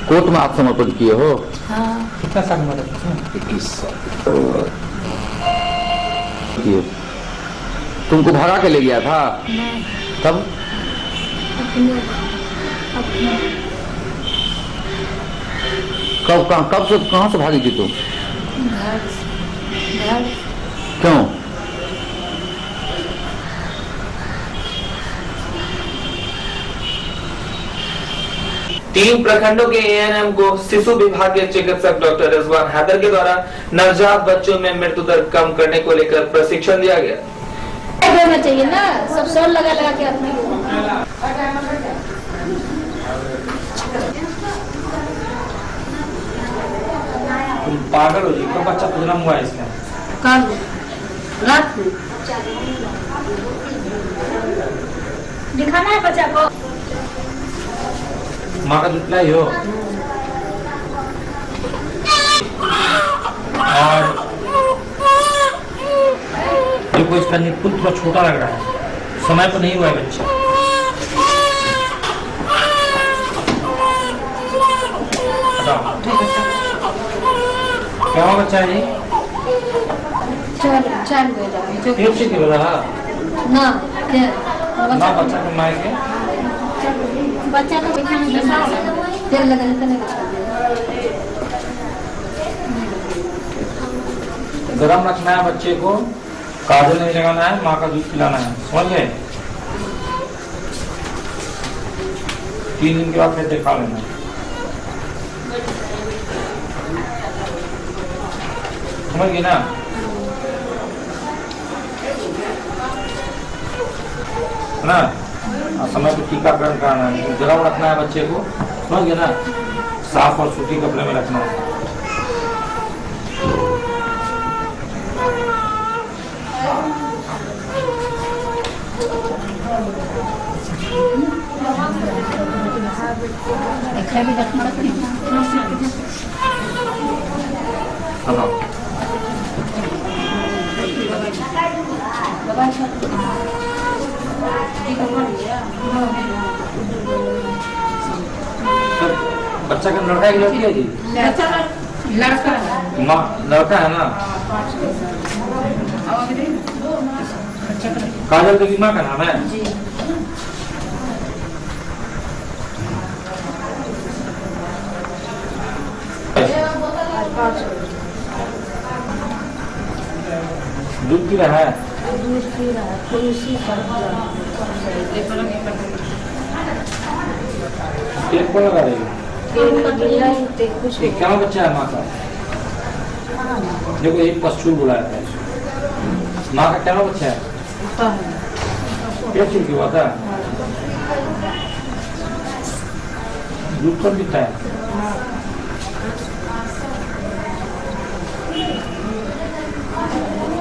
कोर्ट में आत्मसमर्पण किए हो? हाँ। कितना साल में? 21 साल। तुमको भगा के ले गया था? नहीं। तब? कहाँ से भागी थी तुम? घर। क्यों? तीन प्रखंडों के एएनएम को शिशु विभाग के चिकित्सक डॉक्टर रिजवान हैदर के द्वारा नवजात बच्चों में मृत्यु दर कम करने को लेकर प्रशिक्षण दिया गया। देना चाहिए ना, सब सोल लगा के अपने पागल हो जी, कब बच्चा पूरा हुआ है इसमें? दिखाना है बच्चा को। माँ का दूध लाई हो और देखो इसका निपुण थोड़ा छोटा लग रहा है, समय पर नहीं हुआ है बच्चा। क्या हुआ बच्चा है? चल बोला ना ना बच्चा को मार के बच्चा को तेल लगा गरम रखना है बच्चे को, काजल नहीं लगाना है, माँ का दूध पिलाना है, समझ गए? 3 दिन के बाद फिर दिखा लेना। समझ गए ना? ना समय पे टीकाकरण कराना है, गरम रखना है बच्चे को, समझ गए ना? साफ और सूती कपड़े में रखना है। बच्चा का लड़का की लड़की है जी? लड़का है। माँ लड़का है ना? काजल देवी माँ का नाम है? दूध पी रहा है? टेप को लगा रही है? क्या बच्चा है माँ का? देखो एक पस्तूल बुलाया था। माँ का क्या बच्चा है? क्या चुनकी हुआ था? दूध कब पीता है?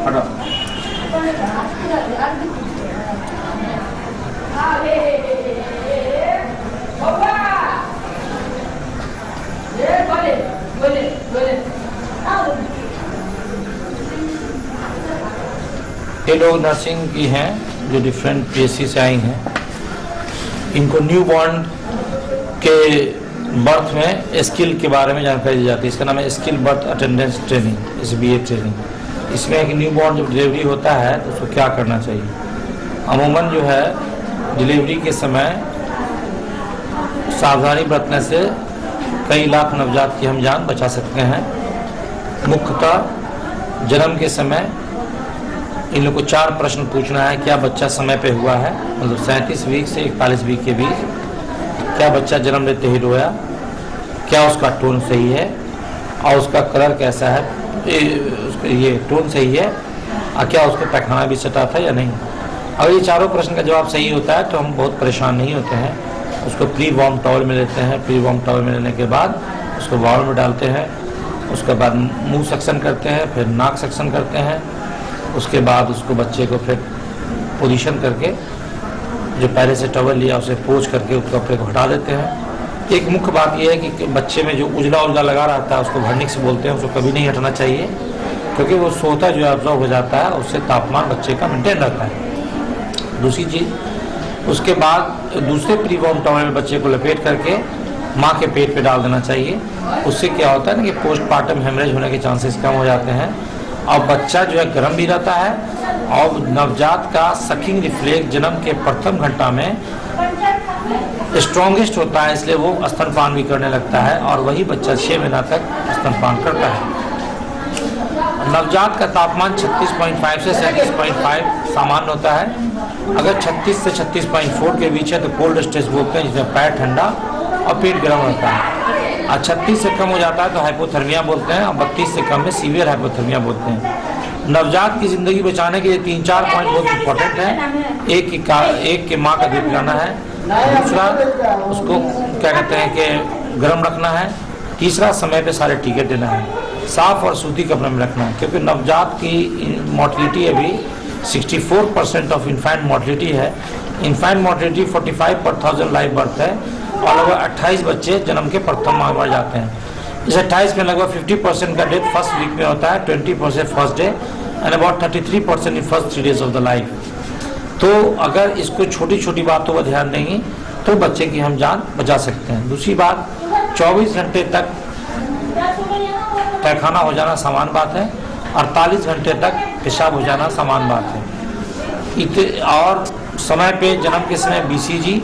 हटो। ये लोग नर्सिंग की हैं जो डिफरेंट पीएससी से आई हैं। इनको न्यू बॉर्न के बर्थ में स्किल के बारे में जानकारी दी जाती है। इसका नाम है skill birth attendance training, SBA training. इसमें एक न्यू बॉर्न जब डिलीवरी होता है तो उसको क्या करना चाहिए। अमूमन जो है डिलीवरी के समय सावधानी बरतने से कई लाख नवजात की हम जान बचा सकते हैं। मुख्यतः जन्म के समय इन लोग को 4 प्रश्न पूछना है। क्या बच्चा समय पे हुआ है, मतलब 37 वीक से 41 वीक के बीच? क्या बच्चा जन्म लेते ही रोया? क्या उसका टोन सही है और उसका कलर कैसा है, ये टोन सही है, और क्या उसको पैखाना भी सटा था या नहीं? अगर ये चारों प्रश्न का जवाब सही होता है तो हम बहुत परेशान नहीं होते हैं। उसको प्री वार्म टॉवल में लेते हैं। प्री वार्म टॉवल में लेने के बाद उसको बाउल में डालते हैं। उसके बाद मुंह सक्शन करते हैं, फिर नाक सक्शन करते हैं। उसके बाद उसको बच्चे को फिर पोजीशन करके जो पहले से टॉवल लिया उसे पोंछ करके उस कपड़े को हटा देते हैं। एक मुख्य बात यह है कि बच्चे में जो उजला उजला लगा रहता है उसको भर्निक्स बोलते हैं, उसको कभी नहीं हटाना चाहिए, क्योंकि वो सोता जो ऑब्जॉर्व हो जाता है उससे तापमान बच्चे का मेंटेन रहता है। दूसरी चीज़, उसके बाद दूसरे प्री वार्म टॉवल में बच्चे को लपेट करके माँ के पेट पे डाल देना चाहिए। उससे क्या होता है ना कि पोस्टमार्टम हेमरेज होने के चांसेस कम हो जाते हैं और बच्चा जो है गर्म भी रहता है। और नवजात का सकिंग रिफ्लेक्स जन्म के प्रथम घंटा में स्ट्रॉन्गेस्ट होता है, इसलिए वो स्तनपान भी करने लगता है और वही बच्चा 6 महीना तक स्तनपान करता है। नवजात का तापमान 36.5 से 37.5 सामान्य होता है। अगर 36 से 36.4 के बीच है तो कोल्ड स्टेज बोलते हैं, जिसमें पैर ठंडा और पेट गर्म होता है। और 36 से कम हो जाता है तो हाइपोथर्मिया बोलते हैं, और 32 से कम में सीवियर हाइपोथर्मिया बोलते हैं। नवजात की जिंदगी बचाने के लिए 3-4 पॉइंट बहुत इंपॉर्टेंट है। एक के माँ का दूध पिलाना है, दूसरा उसको क्या कहते हैं कि गर्म रखना है, तीसरा समय पे सारे टीके देना है, साफ और सूती कपड़े में रखना है, क्योंकि नवजात की मोर्टलिटी अभी 64% ऑफ इन्फेंट मोर्टलिटी है। इन्फेंट मोर्टलिटी 45 पर 1000 लाइव बर्थ है और लगभग 28 बच्चे जन्म के प्रथम माह मर जाते हैं। इस 28 में लगभग 50% का डेथ फर्स्ट वीक में होता है, 20% first day and about 33% in first 3 days of the life. तो अगर इसको छोटी छोटी बातों पर ध्यान देंगे तो बच्चे की हम जान बचा सकते हैं। दूसरी बात, 24 घंटे तक तहखाना हो जाना सामान्य बात है, 48 घंटे तक पेशाब हो जाना सामान्य बात है। और समय पे जन्म के समय BCG,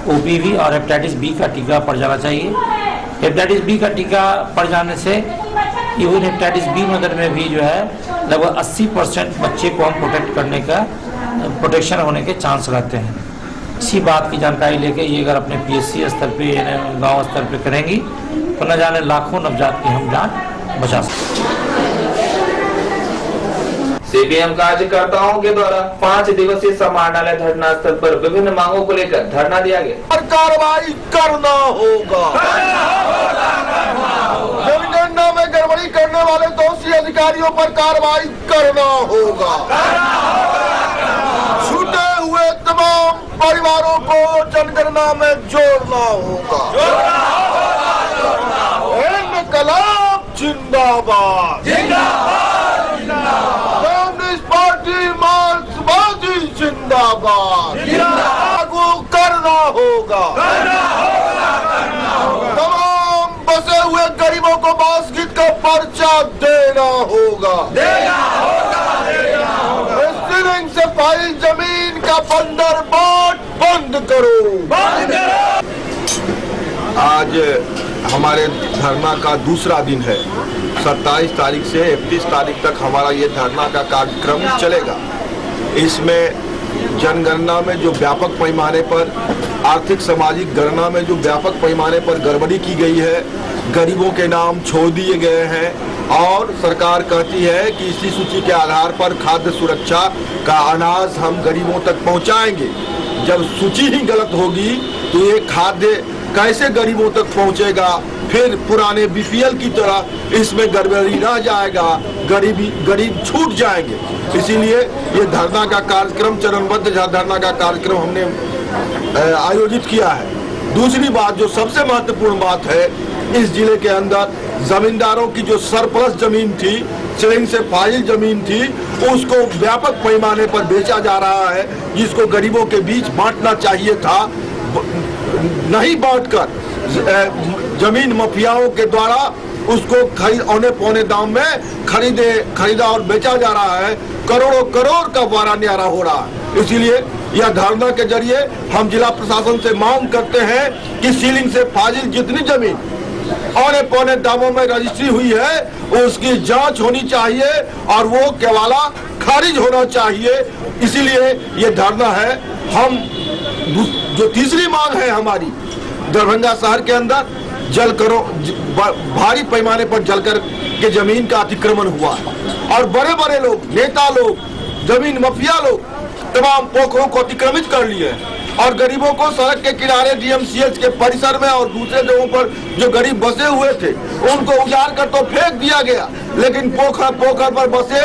OPV और हेपेटाइटिस B का टीका पड़ जाना चाहिए। हेपेटाइटिस B का टीका पड़ जाने से इवन हेपेटाइटिस बी मदर में भी जो है लगभग 80% बच्चे को हम प्रोटेक्ट करने का प्रोटेक्शन होने के चांस रहते हैं। इसी बात की जानकारी लेके ये अगर अपने PSC स्तर पे गांव स्तर पे करेंगी तो न जाने लाखों नवजात की हम जान बचा सकते हैं। CPM कार्यकर्ताओं के द्वारा 5 दिवसीय समाहरणालय धरना स्थल पर विभिन्न मांगों को लेकर धरना दिया गया। कार्रवाई करना होगा। जनगणना में गड़बड़ी करने वाले दोषी अधिकारियों पर कार्रवाई करना होगा। छूटे हुए तमाम परिवारों को जनगणना में जोड़ना होगा। इनकलाब जिंदाबाद। कम्युनिस्ट पार्टी मार्क्सवादी जिंदाबाद। लागू करना होगा। तमाम बसे हुए गरीबों को बासगीत का पर्चा देना होगा। सीलिंग से फाइल जमीन का बंदर बाट बंद करो। आज हमारे धरना का दूसरा दिन है। 27 तारीख से 31 तारीख तक हमारा ये धरना का कार्यक्रम चलेगा। इसमें जनगणना में जो व्यापक पैमाने पर आर्थिक सामाजिक गणना में जो व्यापक पैमाने पर गड़बड़ी की गई है, गरीबों के नाम छोड़ दिए गए हैं और सरकार कहती है कि इसी सूची के आधार पर खाद्य सुरक्षा का अनाज हम गरीबों तक पहुंचाएंगे। जब सूची ही गलत होगी तो ये खाद्य कैसे गरीबों तक पहुंचेगा? फिर पुराने BPL की तरह इसमें गड़बड़ी रह जाएगा, गरीब छूट जाएंगे। इसीलिए ये धरना का कार्यक्रम चरणबद्ध धरना का कार्यक्रम हमने आयोजित किया है। दूसरी बात जो सबसे महत्वपूर्ण बात है, इस जिले के अंदर जमींदारों की जो सरप्लस जमीन थी, सीलिंग से फाइल जमीन थी, उसको व्यापक पैमाने पर बेचा जा रहा है, जिसको गरीबों के बीच बांटना चाहिए था, नहीं बांटकर जमीन माफियाओं के द्वारा उसको औने पौने दाम में खरीदा और बेचा जा रहा है। करोड़ों करोड़ का वारा न्यारा हो रहा है। इसीलिए यह धरना के जरिए हम जिला प्रशासन से मांग करते हैं कि सीलिंग से फाजिल जितनी जमीन औने पौने दामों में रजिस्ट्री हुई है उसकी जांच होनी चाहिए और वो केवाला खारिज होना चाहिए। इसीलिए ये धरना है। हम जो तीसरी मांग है हमारी, दरभंगा शहर के अंदर भारी पैमाने पर जलकर के जमीन का अतिक्रमण हुआ है और बड़े बड़े लोग, नेता लोग, जमीन माफिया लोग तमाम पोखरों को अतिक्रमित कर लिए और गरीबों को सड़क के किनारे DMCH के परिसर में और दूसरे जगहों पर जो गरीब बसे हुए थे उनको उजाड़ कर तो फेंक दिया गया, लेकिन पोखर पर बसे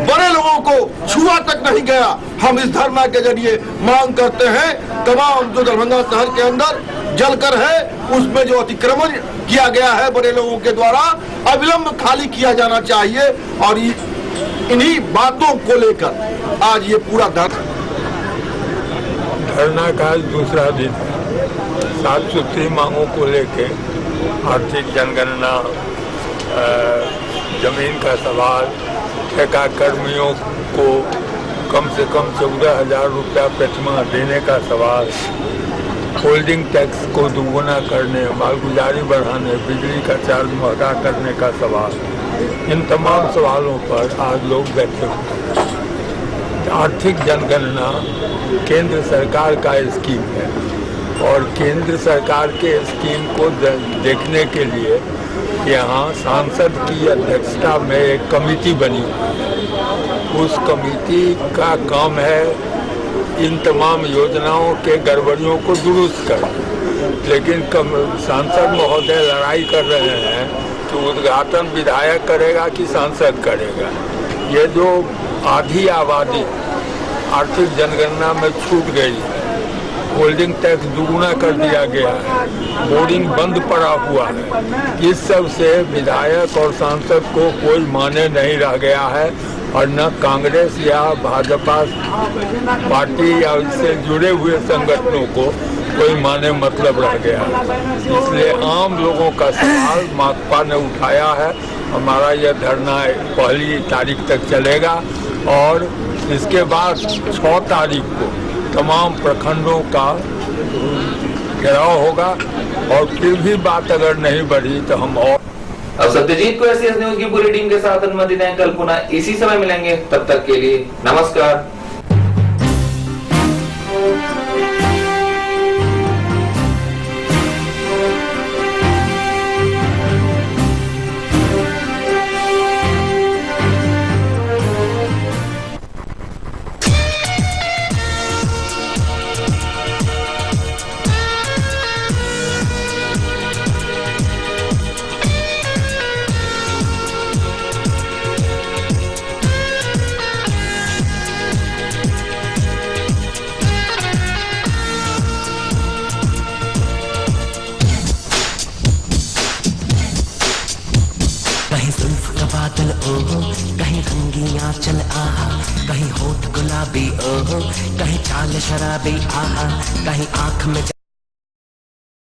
बड़े लोगों को छुआ तक नहीं गया। हम इस धरना के जरिए मांग करते हैं तमाम जो दरभंगा शहर के अंदर जलकर है उसमें जो अतिक्रमण किया गया है बड़े लोगों के द्वारा अविलंब खाली किया जाना चाहिए। और इन्हीं बातों को लेकर आज ये पूरा धरना का दूसरा दिन 7 सूत्री मांगों को लेके आर्थिक जनगणना, जमीन का सवाल, ठेका कर्मियों को कम से कम 14,000 रुपया प्रतिमाह देने का सवाल, होल्डिंग टैक्स को दुगुना करने, मालगुजारी बढ़ाने, बिजली का चार्ज महंगा करने का सवाल, इन तमाम सवालों पर आज लोग बैठे हुए हैं। आर्थिक जनगणना केंद्र सरकार का स्कीम है और केंद्र सरकार के स्कीम को देखने के लिए यहाँ सांसद की अध्यक्षता में एक कमेटी बनी हुई है। उस कमेटी का काम है इन तमाम योजनाओं के गड़बड़ियों को दुरुस्त करना। लेकिन सांसद महोदय लड़ाई कर रहे हैं कि उद्घाटन विधायक करेगा कि सांसद करेगा। ये जो आधी आबादी आर्थिक जनगणना में छूट गई है, होल्डिंग टैक्स दुगुना कर दिया गया है, बोर्डिंग बंद पड़ा हुआ है, इस सब से विधायक और सांसद को कोई माने नहीं रह गया है और न कांग्रेस या भाजपा पार्टी या इससे जुड़े हुए संगठनों को कोई माने मतलब रह गया है। इसलिए आम लोगों का सवाल माकपा ने उठाया है। हमारा यह धरना 1 तारीख तक चलेगा और इसके बाद 6 तारीख को तमाम प्रखंडों का घेराव होगा और फिर भी बात अगर नहीं बढ़ी तो हम और अब सत्यजीत को एससीएस न्यूज की पूरी टीम के साथ अनुमति दें। कल पुनः इसी समय मिलेंगे, तब तक के लिए नमस्कार। बादल ओहो, कहीं रंगी आंचल आहा, कहीं होठ गुलाबी ओहो, कहीं चाल शराबी आहा, कहीं आंख में